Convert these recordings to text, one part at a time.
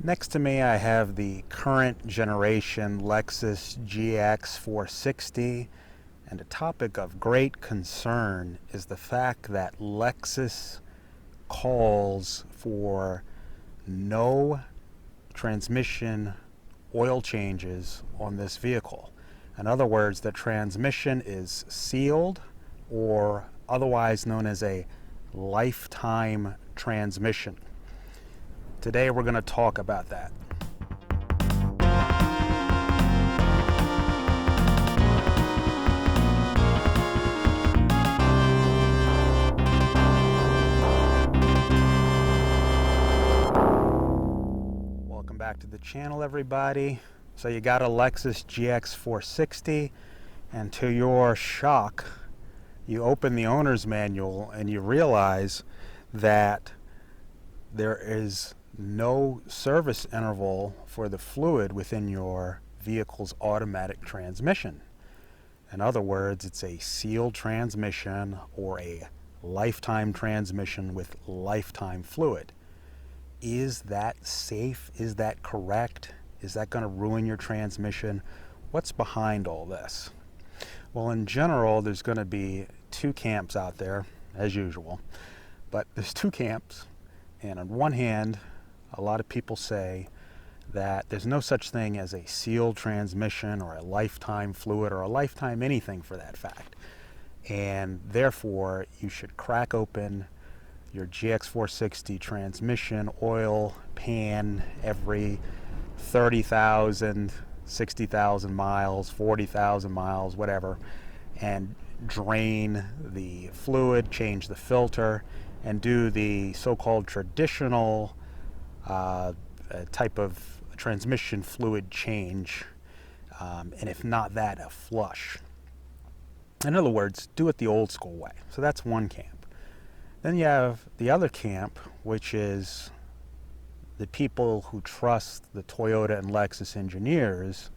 Next to me I have the current generation Lexus GX460, and a topic of great concern is the fact that Lexus calls for no transmission oil changes on this vehicle. In other words, the transmission is sealed, or otherwise known as a lifetime transmission. Today we're going to talk about that. Welcome back to the channel, everybody. So you got a Lexus GX460, and to your shock, you open the owner's manual and you realize that there is no service interval for the fluid within your vehicle's automatic transmission. In other words, it's a sealed transmission or a lifetime transmission with lifetime fluid. Is that safe? Is that correct? Is that going to ruin your transmission? What's behind all this? Well, in general, there's going to be two camps out there, as usual. But there's two camps, and on one hand, a lot of people say that there's no such thing as a sealed transmission or a lifetime fluid or a lifetime anything for that fact. And therefore, you should crack open your GX460 transmission oil pan every 30,000, 60,000 miles, 40,000 miles, whatever, and drain the fluid, change the filter, and do the so-called traditional type of transmission fluid change, and if not that, a flush. In other words, do it the old school way. So that's one camp. Then you have the other camp, which is the people who trust the Toyota and Lexus engineers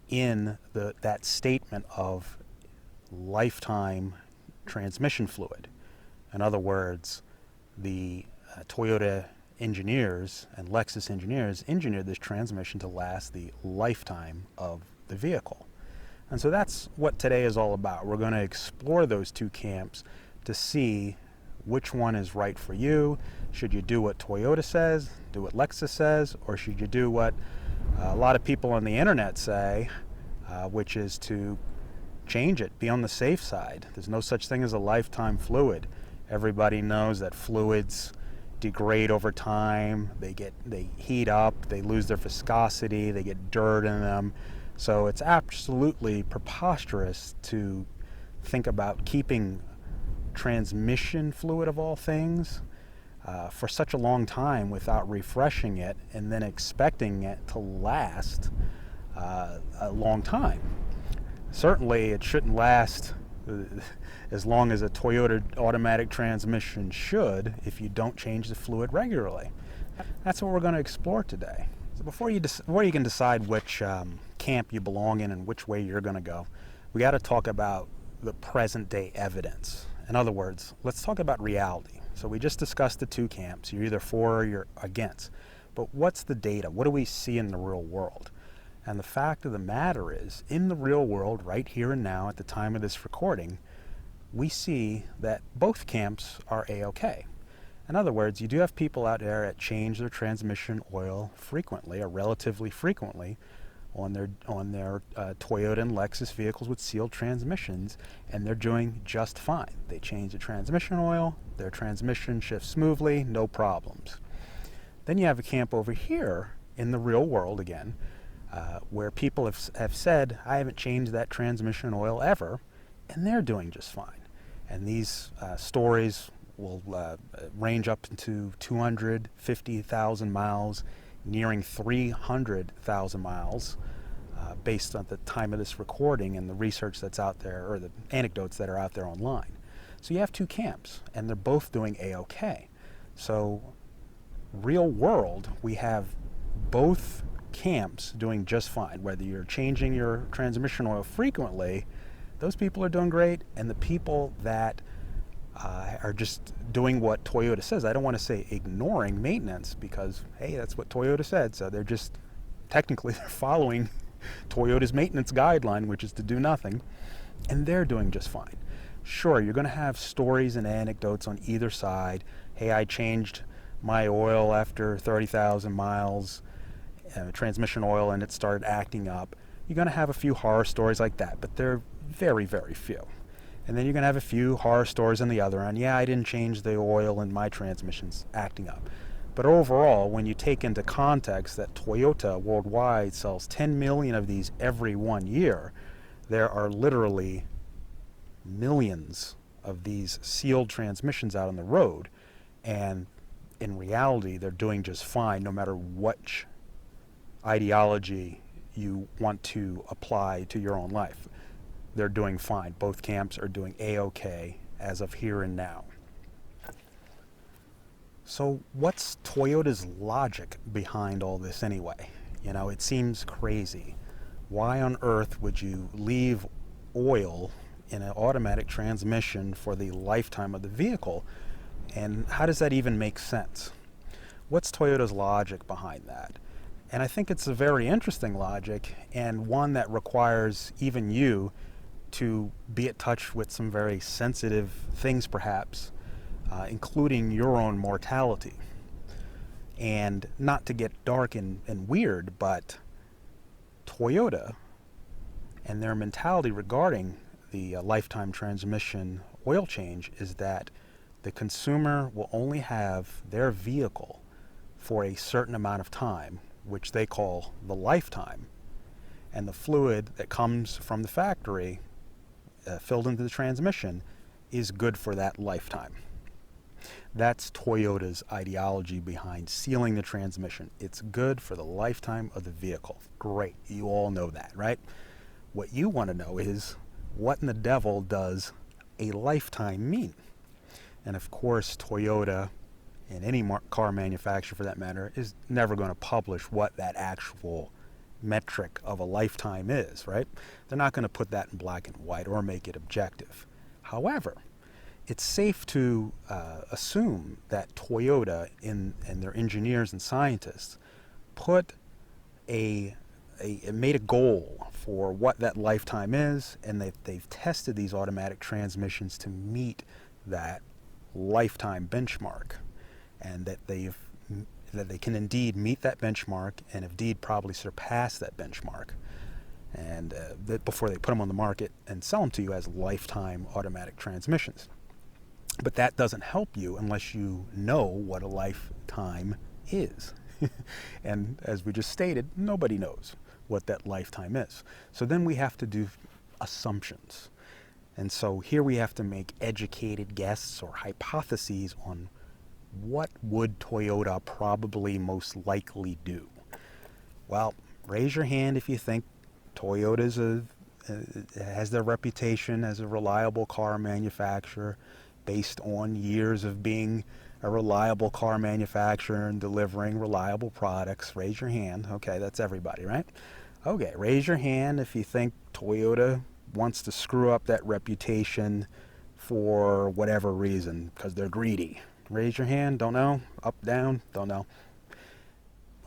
in that statement of lifetime transmission fluid. In other words, the Toyota engineers and Lexus engineers engineered this transmission to last the lifetime of the vehicle. And so that's what today is all about. We're going to explore those two camps to see which one is right for you. Should you do what Toyota says, do what Lexus says, or should you do what a lot of people on the internet say, which is to change it, be on the safe side. There's no such thing as a lifetime fluid. Everybody knows that fluids degrade over time, they heat up, they lose their viscosity, they get dirt in them. So it's absolutely preposterous to think about keeping transmission fluid, of all things, for such a long time without refreshing it and then expecting it to last a long time. Certainly it shouldn't last as long as a Toyota automatic transmission should if you don't change the fluid regularly. That's what we're going to explore today. So before you can decide which camp you belong in and which way you're going to go, we got to talk about the present day evidence. In other words, let's talk about reality. So we just discussed the two camps. You're either for or you're against. But what's the data? What do we see in the real world? And the fact of the matter is, in the real world, right here and now, at the time of this recording, we see that both camps are A-OK. In other words, you do have people out there that change their transmission oil frequently, or relatively frequently, on their Toyota and Lexus vehicles with sealed transmissions, and they're doing just fine. They change the transmission oil, their transmission shifts smoothly, no problems. Then you have a camp over here in the real world again, where people have said, I haven't changed that transmission oil ever, and they're doing just fine. And these stories will range up into 250,000 miles, nearing 300,000 miles, based on the time of this recording and the research that's out there, or the anecdotes that are out there online. So you have two camps, and they're both doing A-OK. So real world, we have both camps doing just fine. Whether you're changing your transmission oil frequently, those people are doing great, and the people that are just doing what Toyota says. I don't want to say ignoring maintenance because, hey, that's what Toyota said. So they're just technically they're following Toyota's maintenance guideline, which is to do nothing, and they're doing just fine. Sure, you're going to have stories and anecdotes on either side. Hey, I changed my oil after 30,000 miles, transmission oil, and it started acting up. You're going to have a few horror stories like that, but they're very, very few. And then you're going to have a few horror stories on the other end. Yeah, I didn't change the oil and my transmission's acting up. But overall, when you take into context that Toyota worldwide sells 10 million of these every 1 year, there are literally millions of these sealed transmissions out on the road. And in reality, they're doing just fine no matter which ideology you want to apply to your own life. They're doing fine. Both camps are doing A-OK as of here and now. So what's Toyota's logic behind all this anyway? You know, it seems crazy. Why on earth would you leave oil in an automatic transmission for the lifetime of the vehicle? And how does that even make sense? What's Toyota's logic behind that? And I think it's a very interesting logic, and one that requires even you to be in touch with some very sensitive things, perhaps, including your own mortality. And not to get dark and weird, but Toyota and their mentality regarding the lifetime transmission oil change is that the consumer will only have their vehicle for a certain amount of time, which they call the lifetime. And the fluid that comes from the factory filled into the transmission is good for that lifetime. That's Toyota's ideology behind sealing the transmission. It's good for the lifetime of the vehicle. Great, you all know that, right? What you want to know is, what in the devil does a lifetime mean? And of course, Toyota, and any car manufacturer for that matter, is never going to publish what that actual metric of a lifetime is, right? They're not going to put that in black and white or make it objective. However, it's safe to assume that Toyota and their engineers and scientists made a goal for what that lifetime is, and they've tested these automatic transmissions to meet that lifetime benchmark, and that they can indeed meet that benchmark, and indeed probably surpass that benchmark, and before they put them on the market and sell them to you as lifetime automatic transmissions. But that doesn't help you unless you know what a lifetime is. And as we just stated, nobody knows what that lifetime is. So then we have to do assumptions. And so here we have to make educated guesses or hypotheses on what would Toyota probably most likely do. Well, raise your hand if you think Toyota has their reputation as a reliable car manufacturer based on years of being a reliable car manufacturer and delivering reliable products. Raise your hand. Okay, that's everybody, right? Okay, raise your hand if you think Toyota wants to screw up that reputation for whatever reason, because they're greedy. Raise your hand. Don't know. Up, down. Don't know.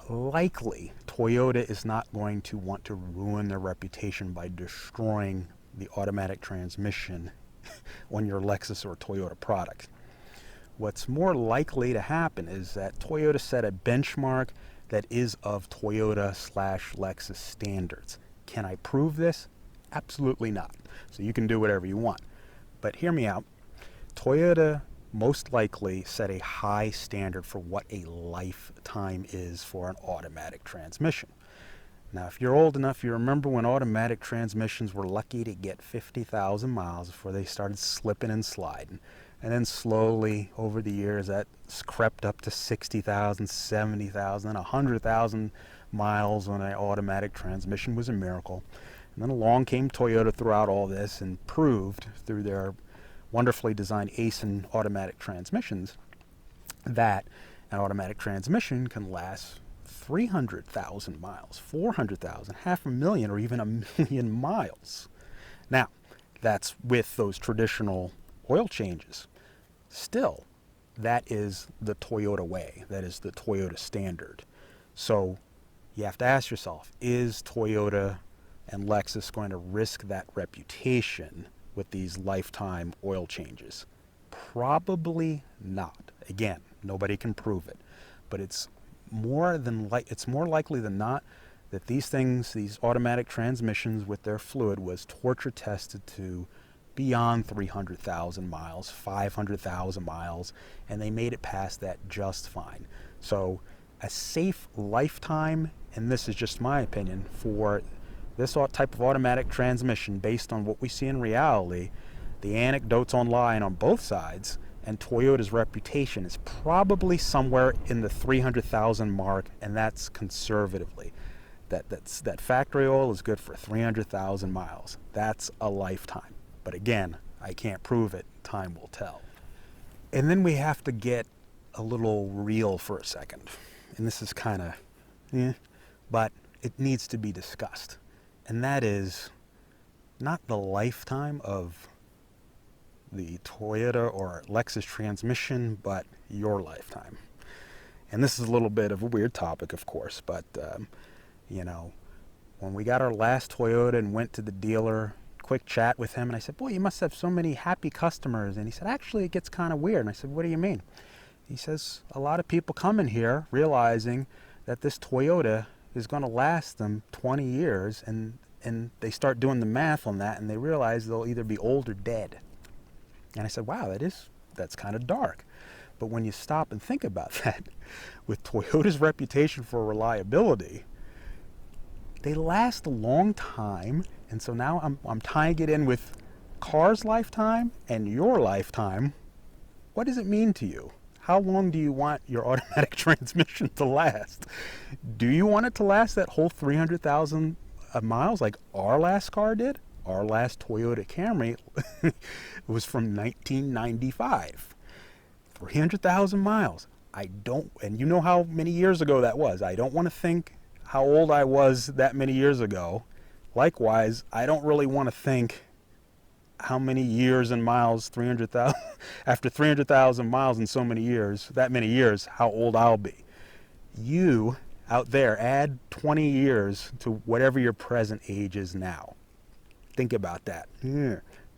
Likely, Toyota is not going to want to ruin their reputation by destroying the automatic transmission on your Lexus or Toyota product. What's more likely to happen is that Toyota set a benchmark that is of Toyota/Lexus standards. Can I prove this? Absolutely not. So you can do whatever you want. But hear me out. Toyota most likely set a high standard for what a lifetime is for an automatic transmission. Now, if you're old enough, you remember when automatic transmissions were lucky to get 50,000 miles before they started slipping and sliding. And then slowly, over the years, that crept up to 60,000, 70,000, 100,000 miles on an automatic transmission was a miracle. And then along came Toyota throughout all this and proved through their wonderfully designed ACEN automatic transmissions that an automatic transmission can last 300,000 miles, 400,000, 500,000, or even 1,000,000 miles. Now, that's with those traditional oil changes. Still, that is the Toyota way. That is the Toyota standard. So you have to ask yourself, is Toyota and Lexus going to risk that reputation with these lifetime oil changes? Probably not. Again, nobody can prove it, but it's more likely than not that these things, these automatic transmissions with their fluid, was torture tested to beyond 300,000 miles, 500,000 miles, and they made it past that just fine. So a safe lifetime, and this is just my opinion, for this type of automatic transmission based on what we see in reality, the anecdotes online on both sides, and Toyota's reputation is probably somewhere in the 300,000 mark, and that's conservatively. That factory oil is good for 300,000 miles. That's a lifetime. But again, I can't prove it. Time will tell. And then we have to get a little real for a second. And this is kind of, but it needs to be discussed. And that is not the lifetime of the Toyota or Lexus transmission, but your lifetime. And this is a little bit of a weird topic, of course, but when we got our last Toyota and went to the dealer, quick chat with him, and I said, boy, you must have so many happy customers. And he said, actually, it gets kind of weird. And I said, what do you mean? He says, a lot of people come in here realizing that this Toyota is going to last them 20 years, and they start doing the math on that, and they realize they'll either be old or dead. And I said, wow, that's kind of dark. But when you stop and think about that, with Toyota's reputation for reliability, they last a long time. And so now I'm tying it in with car's lifetime and your lifetime. What does it mean to you? How long do you want your automatic transmission to last? Do you want it to last that whole 300,000 miles like our last car did? Our last Toyota Camry was from 1995. 300,000 miles. And you know how many years ago that was. I don't want to think how old I was that many years ago. Likewise, I don't really want to think how many years and miles, 300,000, after 300,000 miles in so many years, that many years, how old I'll be. You out there, add 20 years to whatever your present age is now. Think about that,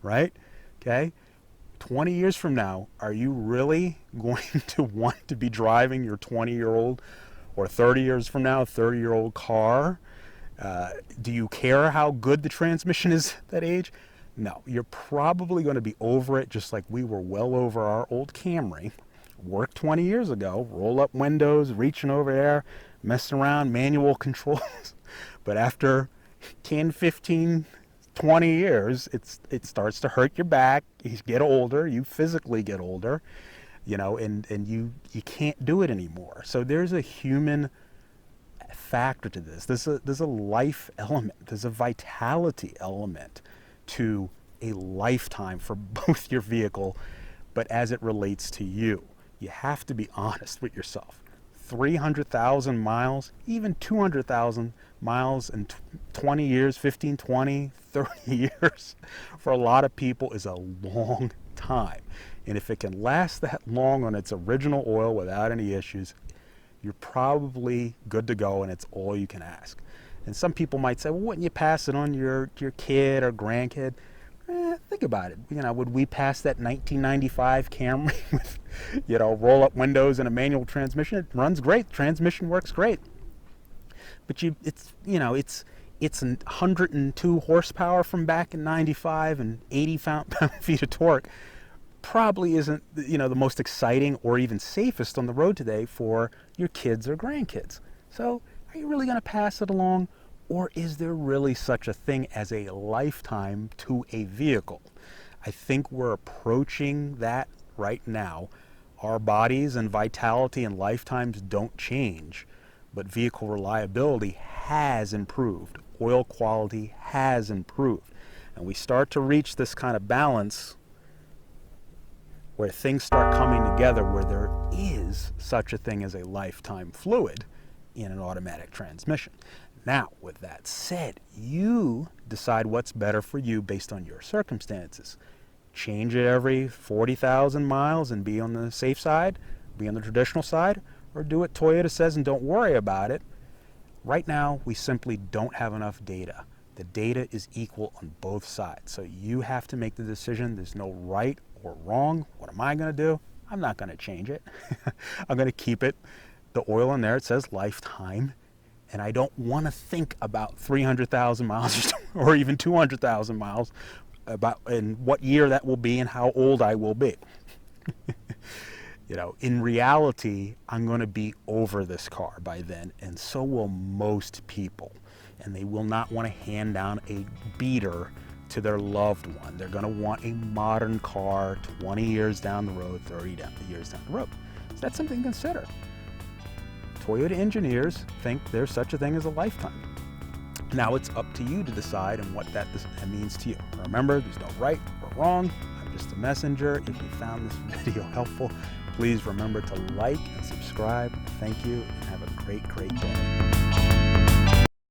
right? Okay? 20 years from now, are you really going to want to be driving your 20-year-old, or 30 years from now, a 30-year-old car? Do you care how good the transmission is at that age? No, you're probably going to be over it, just like we were well over our old Camry. Worked 20 years ago, roll up windows, reaching over there, messing around, manual controls. But after 10, 15, 20 years, it starts to hurt your back. You get older, you physically get older, and you can't do it anymore. So there's a human factor to this. There's a life element. There's a vitality element to a lifetime for both your vehicle, but as it relates to you. You have to be honest with yourself. 300,000 miles, even 200,000 miles in 20 years, 15, 20, 30 years, for a lot of people is a long time. And if it can last that long on its original oil without any issues, you're probably good to go, and it's all you can ask. And some people might say, well, wouldn't you pass it on your kid or grandkid? Think about it. Would we pass that 1995 Camry with, roll-up windows and a manual transmission? It runs great. The transmission works great. But it's 102 horsepower from back in 95 and 80 pound-feet of torque. Probably isn't, the most exciting or even safest on the road today for your kids or grandkids. So are you really going to pass it along? Or is there really such a thing as a lifetime to a vehicle? I think we're approaching that right now. Our bodies and vitality and lifetimes don't change, but vehicle reliability has improved. Oil quality has improved. And we start to reach this kind of balance where things start coming together, where there is such a thing as a lifetime fluid in an automatic transmission. Now, with that said, you decide what's better for you based on your circumstances. change it every 40,000 miles and be on the safe side, be on the traditional side, or do what Toyota says and don't worry about it. Right now, we simply don't have enough data. The data is equal on both sides. So you have to make the decision. There's no right or wrong. What am I going to do? I'm not going to change it. I'm going to keep it. The oil in there, it says lifetime. And I don't want to think about 300,000 miles or even 200,000 miles about in what year that will be and how old I will be. You know, in reality, I'm going to be over this car by then, and so will most people. And they will not want to hand down a beater to their loved one. They're going to want a modern car 20 years down the road, 30 years down the road. So that's something to consider. Toyota engineers think there's such a thing as a lifetime. Now it's up to you to decide and what that means to you. Remember, there's no right or wrong. I'm just a messenger. If you found this video helpful, please remember to like and subscribe. Thank you, and have a great, great day.